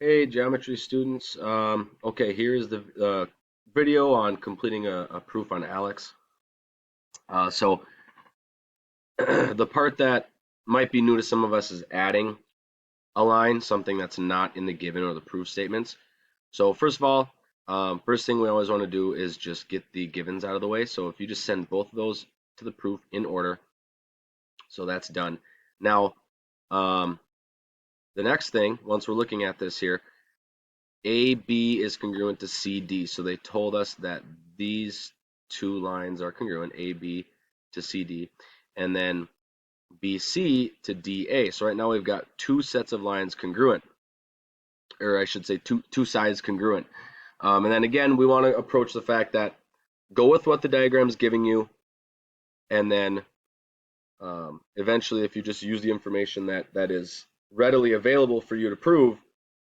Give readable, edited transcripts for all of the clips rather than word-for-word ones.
Hey, geometry students. Okay, here's the video on completing a proof on ALEKS. So the part that might be new to some of us is adding a line, something that's not in the given or the proof statements. So first of all, first thing we always want to do is just get the givens out of the way. So if you just send both of those to the proof in order, so that's done. Now, um, the next thing, once we're looking at this here, AB is congruent to CD. So they told us that these two lines are congruent, AB to CD, and then BC to DA. So right now we've got two sets of lines congruent, or I should say two sides congruent. And then again, we want to approach the fact that go with what the diagram is giving you, and then eventually, if you just use the information that is readily available for you to prove,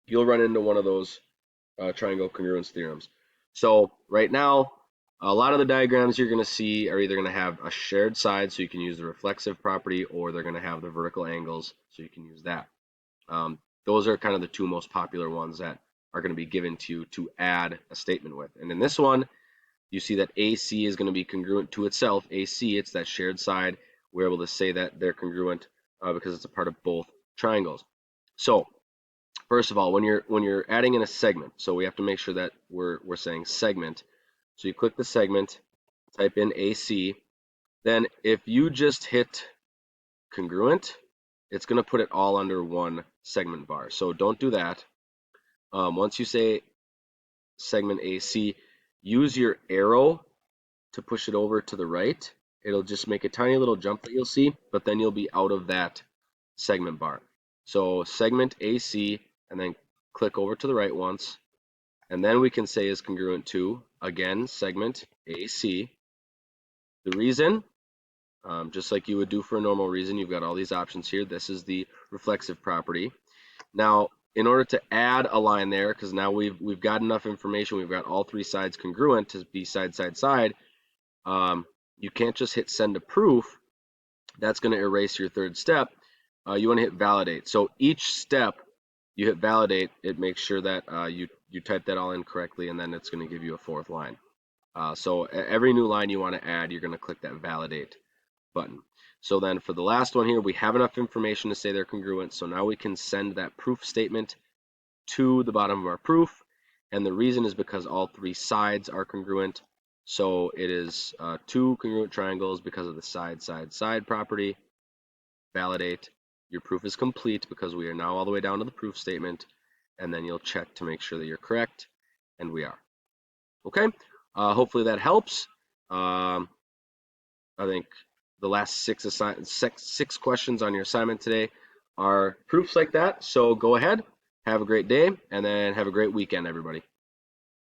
you'll run into one of those triangle congruence theorems. So right now, a lot of the diagrams you're going to see are either going to have a shared side, so you can use the reflexive property, or they're going to have the vertical angles, so you can use that. Those are kind of the two most popular ones that are going to be given to you to add a statement with. And in this one, you see that AC is going to be congruent to itself. AC, it's that shared side. We're able to say that they're congruent because it's a part of both triangles. So first of all, when you're adding in a segment, so we have to make sure that we're saying segment. So you click the segment, type in AC. Then if you just hit congruent, it's going to put it all under one segment bar. So don't do that. Once you say segment AC, use your arrow to push it over to the right. It'll just make a tiny little jump that you'll see, but then you'll be out of that segment bar. So segment AC, and then click over to the right once, and then we can say is congruent to, again, segment AC. The reason, just like you would do for a normal reason, you've got all these options here. This is the reflexive property. Now, in order to add a line there, because now we've got enough information, we've got all three sides congruent to be side, side, side, you can't just hit send to proof. That's going to erase your third step. You want to hit validate. So each step you hit validate, it makes sure that you type that all in correctly, and then it's going to give you a fourth line. So every new line you want to add, you're going to click that validate button. So then for the last one here, we have enough information to say they're congruent. So now we can send that proof statement to the bottom of our proof. And the reason is because all three sides are congruent. So it is two congruent triangles because of the side, side, side property. Validate. Your proof is complete because we are now all the way down to the proof statement. And then you'll check to make sure that you're correct. And we are. Okay. Hopefully that helps. I think the last six questions on your assignment today are proofs like that. So go ahead, have a great day, and then have a great weekend, everybody.